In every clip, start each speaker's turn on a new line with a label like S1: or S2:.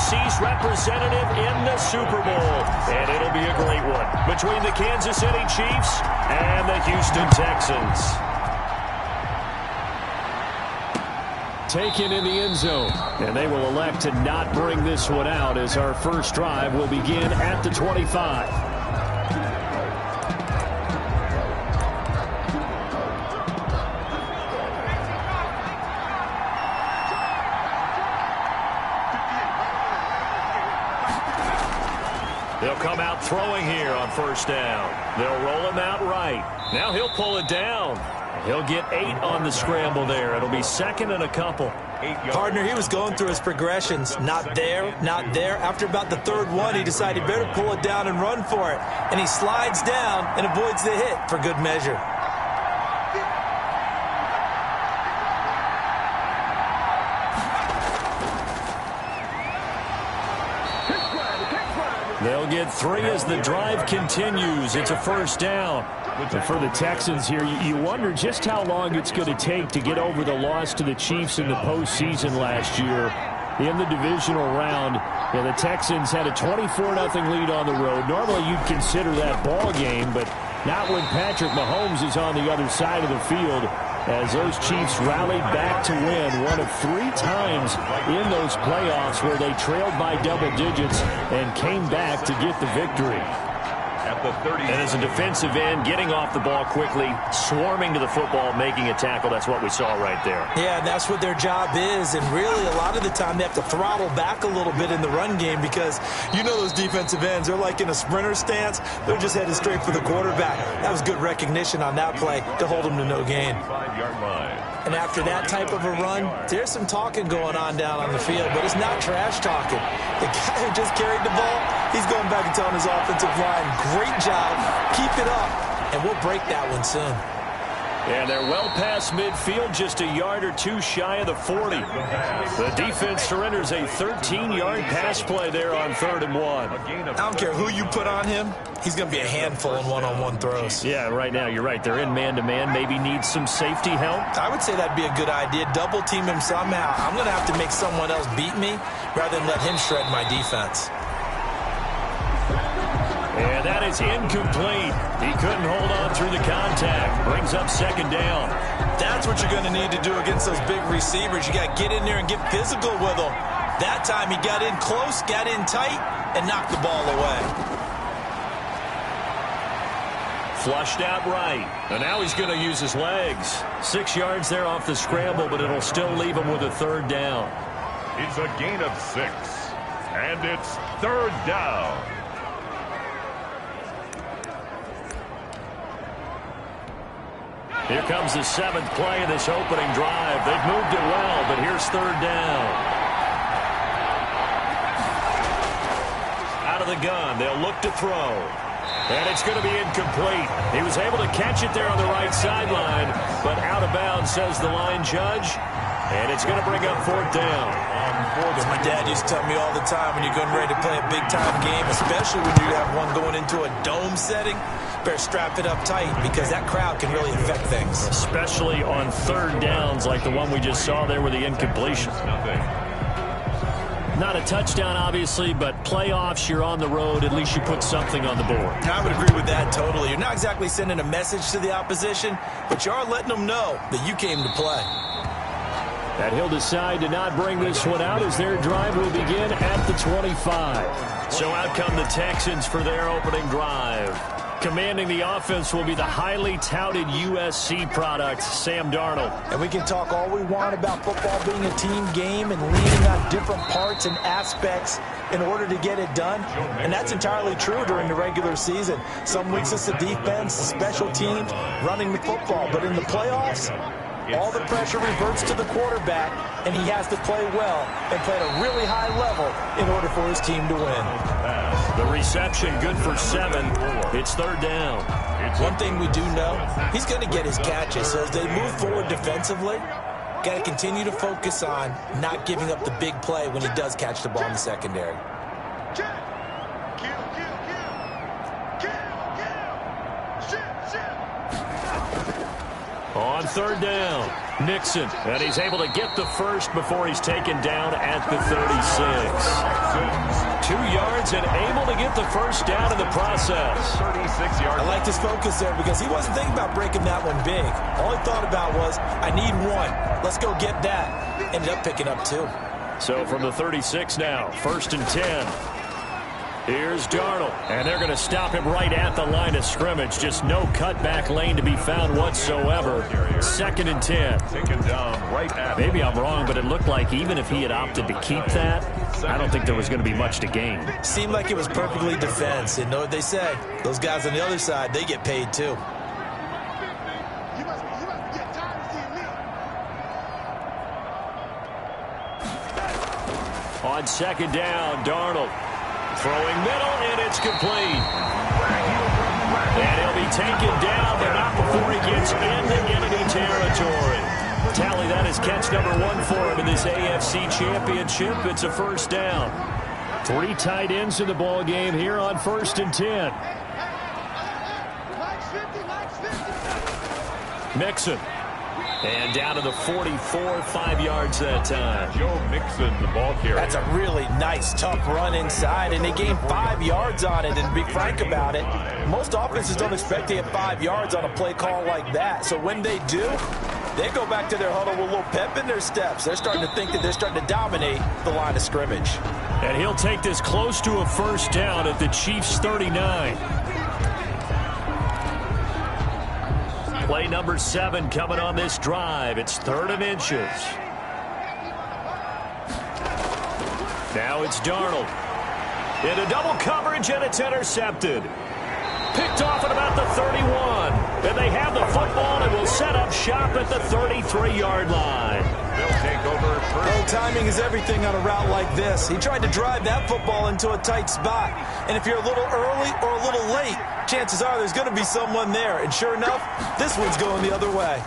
S1: AFC's representative in the Super Bowl. And it'll be a great one between the Kansas City Chiefs and the Houston Texans. Taken in the end zone. And they will elect to not bring this one out as our first drive will begin at the 25. They'll come out throwing here on first down. They'll roll him out right. Now he'll pull it down. He'll get 8 on the scramble there. It'll be second and a couple.
S2: Partner, he was going through his progressions. Not there, not there. After about the third one, he decided he better pull it down and run for it. And he slides down and avoids the hit for good measure.
S1: They'll get 3 as the drive continues. It's a first down.
S3: And for the Texans here, you wonder just how long it's going to take to get over the loss to the Chiefs in the postseason last year. In the divisional round, the Texans had a 24-0 lead on the road. Normally you'd consider that ball game, but not when Patrick Mahomes is on the other side of the field, as those Chiefs rallied back to win one of 3 times in those playoffs where they trailed by double digits and came back to get the victory.
S1: At the 30. And as a defensive end, getting off the ball quickly, swarming to the football, making a tackle, that's what we saw right there.
S2: Yeah, and that's what their job is, and really a lot of the time they have to throttle back a little bit in the run game because you know those defensive ends, they're like in a sprinter stance. They're just headed straight for the quarterback. That was good recognition on that play to hold them to no gain. And after that type of a run, there's some talking going on down on the field, but it's not trash talking. The guy who just carried the ball, he's going back and telling his offensive line, great job, keep it up, and we'll break that one soon.
S1: And they're well past midfield, just a yard or 2 shy of the 40. The defense surrenders a 13-yard pass play there on 3rd and 1.
S2: I don't care who you put on him, he's going to be a handful in one-on-one throws.
S1: Yeah, right now, you're right. They're in man-to-man, maybe need some safety help.
S2: I would say that'd be a good idea. Double team him somehow. I'm going to have to make someone else beat me rather than let him shred my defense.
S1: And that is incomplete. He couldn't hold on through the contact. Brings up 2nd down.
S2: That's what you're going to need to do against those big receivers. You got to get in there and get physical with them. That time he got in close, got in tight, and knocked the ball away.
S1: Flushed out right. And now he's going to use his legs. 6 yards there off the scramble, but it'll still leave him with a 3rd down.
S4: It's a gain of 6. And it's 3rd down.
S1: Here comes the 7th play of this opening drive. They've moved it well, but here's 3rd down. Out of the gun, they'll look to throw. And it's going to be incomplete. He was able to catch it there on the right sideline, but out of bounds, says the line judge. And it's going to bring up 4th down.
S2: As my dad used to tell me all the time, when you're getting ready to play a big-time game, especially when you have one going into a dome setting, better strap it up tight because that crowd can really affect things.
S1: Especially on 3rd downs like the one we just saw there with the incompletion. Not a touchdown, obviously, but playoffs, you're on the road. At least you put something on the board.
S2: I would agree with that totally. You're not exactly sending a message to the opposition, but you are letting them know that you came to play.
S3: And he'll decide to not bring this one out as their drive will begin at the 25.
S1: So out come the Texans for their opening drive. Commanding the offense will be the highly touted USC product, Sam Darnold.
S2: And we can talk all we want about football being a team game and leaning on different parts and aspects in order to get it done. And that's entirely true during the regular season. Some weeks it's the defense, the special teams, running the football. But in the playoffs, all the pressure reverts to the quarterback, and he has to play well and play at a really high level in order for his team to win.
S1: The reception good for 7. It's 3rd down.
S2: One thing we do know, he's going to get his catches. So as they move forward defensively, got to continue to focus on not giving up the big play when he does catch the ball in the secondary.
S1: On 3rd down, Nixon, and he's able to get the first before he's taken down at the 36. yards and able to get the first down in the process.
S4: 36 yards.
S2: I liked his focus there because he wasn't thinking about breaking that one big. All he thought about was, I need one. Let's go get that. Ended up picking up 2.
S1: So from the 36 now, 1st and 10. Here's Darnold, and they're going to stop him right at the line of scrimmage. Just no cutback lane to be found whatsoever. 2nd and 10.
S4: Taken down right at.
S3: Maybe I'm wrong, but it looked like even if he had opted to keep that, I don't think there was going to be much to gain.
S2: Seemed like it was perfectly defense. And know what they said? Those guys on the other side, they get paid too.
S1: On 2nd down, Darnold. Throwing middle, and it's complete. And he'll be taken down, but not before he gets into enemy territory. Tally, that is catch number 1 for him in this AFC Championship. It's a first down.
S3: 3 tight ends in the ball game here on 1st and 10.
S1: Mixon. And down to the 44, 5 yards that time.
S4: Joe Mixon, the ball carrier.
S2: That's a really nice, tough run inside, and they gained 5 yards on it. And to be frank about it, most offenses don't expect to get 5 yards on a play call like that. So when they do, they go back to their huddle with a little pep in their steps. They're starting to think that they're starting to dominate the line of scrimmage.
S1: And he'll take this close to a first down at the Chiefs' 39. Play number 7 coming on this drive. It's 3rd and inches. Now it's Darnold. Into double coverage, and it's intercepted. Picked off at about the 31. And they have the football and will set up shop at the 33-yard line.
S4: They'll take over first.
S2: Well, timing is everything on a route like this. He tried to drive that football into a tight spot. And if you're a little early or a little late, chances are there's going to be someone there. And sure enough, this one's going the other way.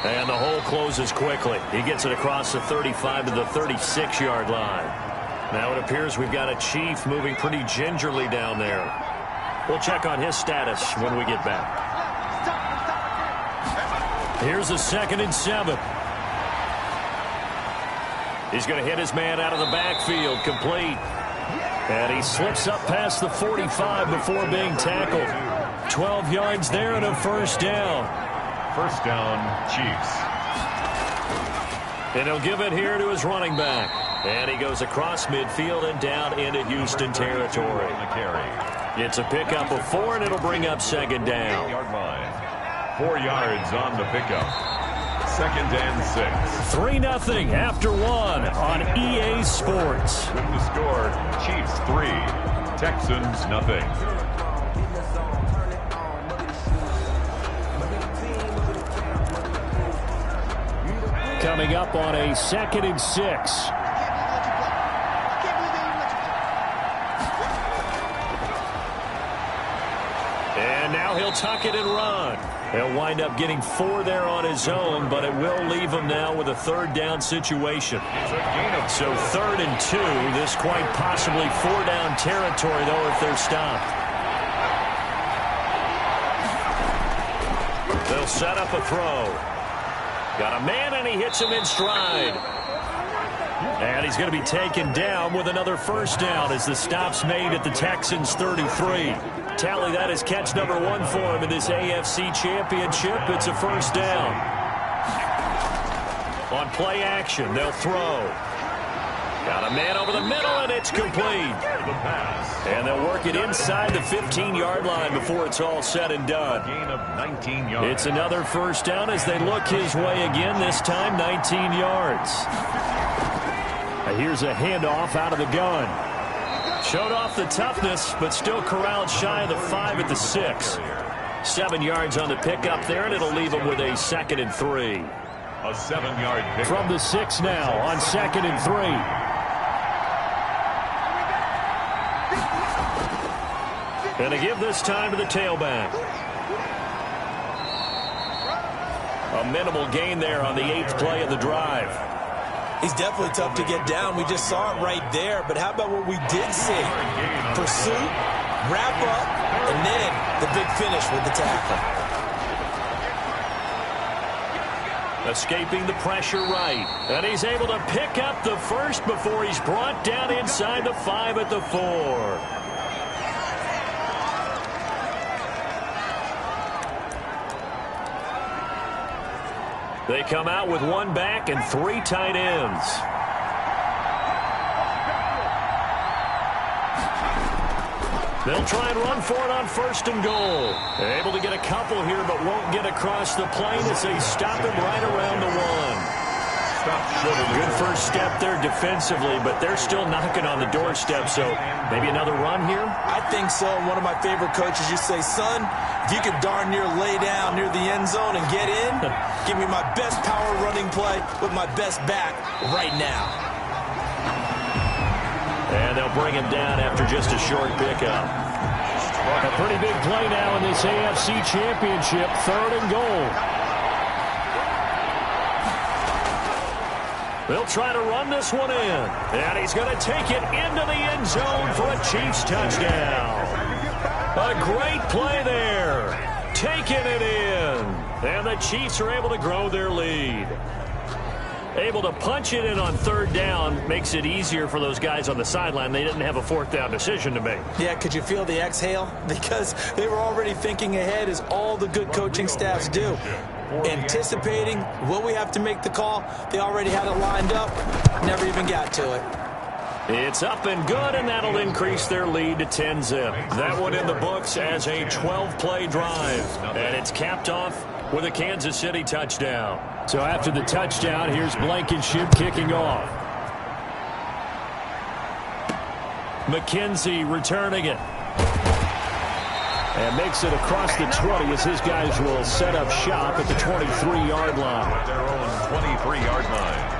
S1: And the hole closes quickly. He gets it across the 35 to the 36-yard line. Now it appears we've got a Chief moving pretty gingerly down there. We'll check on his status when we get back. Here's a 2nd and 7. He's going to hit his man out of the backfield, complete. And he slips up past the 45 before being tackled. 12 yards there and a first down.
S4: First down, Chiefs.
S1: And he'll give it here to his running back. And he goes across midfield and down into Houston territory. It's a pickup of 4, and it'll bring up 2nd down.
S4: 8-yard line. 4 yards on the pickup. 2nd and 6.
S1: 3-0 after 1 on EA Sports.
S4: With the score, Chiefs 3, Texans nothing.
S3: Coming up on a 2nd and 6.
S1: And now he'll tuck it and run. He'll wind up getting 4 there on his own, but it will leave him now with a 3rd down situation. So 3rd and 2, this quite possibly 4-down territory, though, if they're stopped. They'll set up a throw. Got a man, and he hits him in stride. And he's going to be taken down with another first down as the stop's made at the Texans' 33. Tally, that is catch number 1 for him in this AFC Championship. It's a first down. On play action, they'll throw. Got a man over the middle, and it's complete. And they'll work it inside the 15-yard line before it's all said and done.
S4: Gain of 19 yards.
S1: It's another first down as they look his way again, this time 19 yards.
S3: Here's a handoff out of the gun.
S1: Showed off the toughness, but still corralled shy of the 5 at the 6. 7 yards on the pickup there, and it'll leave him with a 2nd and 3.
S4: A 7-yard pickup.
S3: From the 6 now on 2nd and 3.
S1: And to give this time to the tailback. A minimal gain there on the 8th play of the drive.
S2: He's definitely tough to get down. We just saw it right there. But how about what we did see? Pursuit, wrap up, and then the big finish with the tackle.
S1: Escaping the pressure right. And he's able to pick up the first before he's brought down inside the 5 at the 4. They come out with 1 back and 3 tight ends. They'll try and run for it on 1st and goal. Able to get a couple here, but won't get across the plane as they stop him right around the 1. Good first step there defensively, but they're still knocking on the doorstep, so maybe another run here?
S2: I think so. One of my favorite coaches used to say, son, if you could darn near lay down near the end zone and get in, give me my best power running play with my best back right now.
S1: And they'll bring him down after just a short pickup.
S3: A pretty big play now in this AFC Championship, 3rd and goal.
S1: They'll try to run this one in. And he's going to take it into the end zone for a Chiefs touchdown. A great play there. Taking it in. And the Chiefs are able to grow their lead. Able to punch it in on 3rd down makes it easier for those guys on the sideline. They didn't have a 4th down decision to make.
S2: Yeah, could you feel the exhale? Because they were already thinking ahead, as all the good coaching staffs do. Anticipating, will we have to make the call? They already had it lined up. Never even got to it.
S1: It's up and good, and that'll increase their lead to 10-zip. That one in the books as a 12-play drive. And it's capped off with a Kansas City touchdown.
S3: So after the touchdown, here's Blankenship kicking off. McKenzie returning it. And makes it across the 20 as his guys will set up shop at the 23-yard line.
S4: Their own 23-yard line.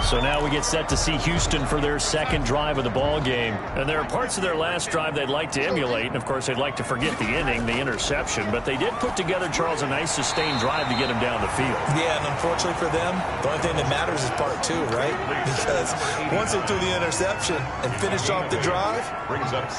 S1: So now we get set to see Houston for their 2nd drive of the ball game. And there are parts of their last drive they'd like to emulate. And, of course, they'd like to forget the inning, the interception. But they did put together, Charles, a nice sustained drive to get him down the field.
S2: Yeah, and unfortunately for them, the only thing that matters is part 2, right? Because once they threw the interception and finished off the drive,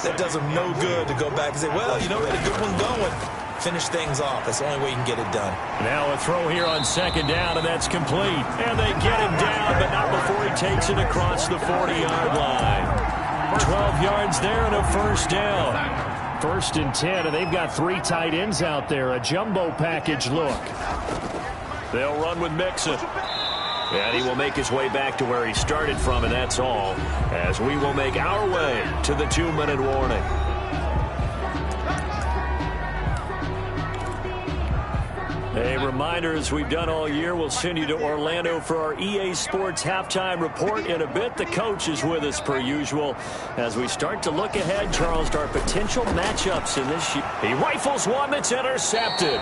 S2: that does them no good to go back and say, well, you know, we had a good one going. Finish things off. That's the only way you can get it done.
S1: Now a throw here on 2nd down, and that's complete. And they get him down, but not before he takes it across the 40-yard line. 12 yards there and a 1st down. 1st and 10, and they've got 3 tight ends out there. A jumbo package look. They'll run with Mixon. And he will make his way back to where he started from, and that's all, as we will make our way to the 2-minute warning. A reminder, as we've done all year, we'll send you to Orlando for our EA Sports halftime report in a bit. The coach is with us per usual as we start to look ahead, Charles, to our potential matchups in this year. He rifles one that's intercepted.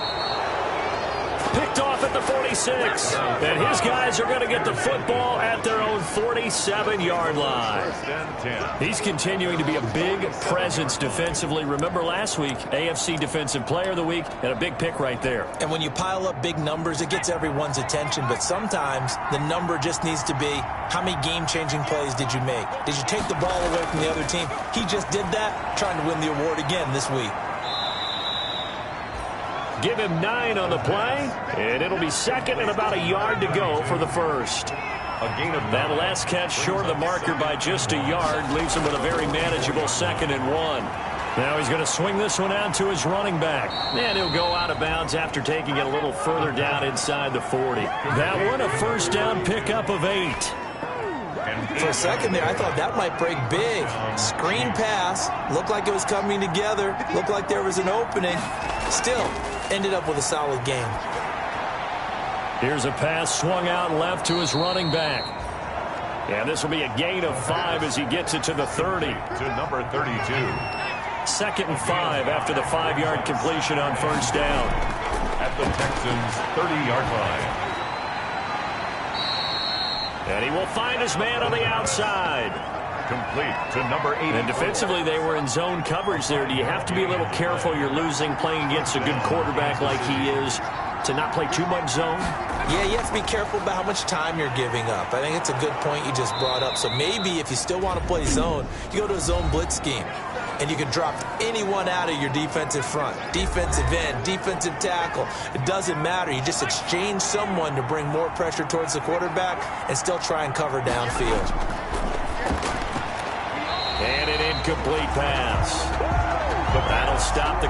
S1: Picked off at the 46. And his guys are going to get the football at their own 47-yard line. He's continuing to be a big presence defensively. Remember last week, AFC Defensive Player of the Week, and a big pick right there.
S2: And when you pile up big numbers, it gets everyone's attention. But sometimes the number just needs to be, how many game-changing plays did you make? Did you take the ball away from the other team? He just did that, trying to win the award again this week.
S1: Give him 9 on the play, and it'll be 2nd and about a yard to go for the 1st.
S4: A gain of
S1: that last catch short of the marker by just a yard leaves him with a very manageable 2nd and 1. Now he's going to swing this one out to his running back. And he'll go out of bounds after taking it a little further down inside the 40. That one a 1st down pickup of 8.
S2: For a second there, I thought that might break big. Screen pass. Looked like it was coming together. Looked like there was an opening. Still, ended up with a solid game.
S1: Here's a pass swung out left to his running back. And this will be a gain of 5 as he gets it to the 30.
S4: To number 32.
S1: 2nd and 5 after the 5-yard completion on 1st down.
S4: At the Texans' 30-yard line.
S1: And he will find his man on the outside.
S4: Complete to number 8.
S1: And defensively, they were in zone coverage there. Do you have to be a little careful? You're losing, playing against a good quarterback like he is, to not play too much zone?
S2: Yeah, you have to be careful about how much time you're giving up. I think it's a good point you just brought up. So maybe if you still want to play zone, you go to a zone blitz scheme. and you can drop anyone out of your defensive front. Defensive end, defensive tackle. It doesn't matter. You just exchange someone to bring more pressure towards the quarterback and still try and cover downfield.
S1: And an incomplete pass. But that'll stop the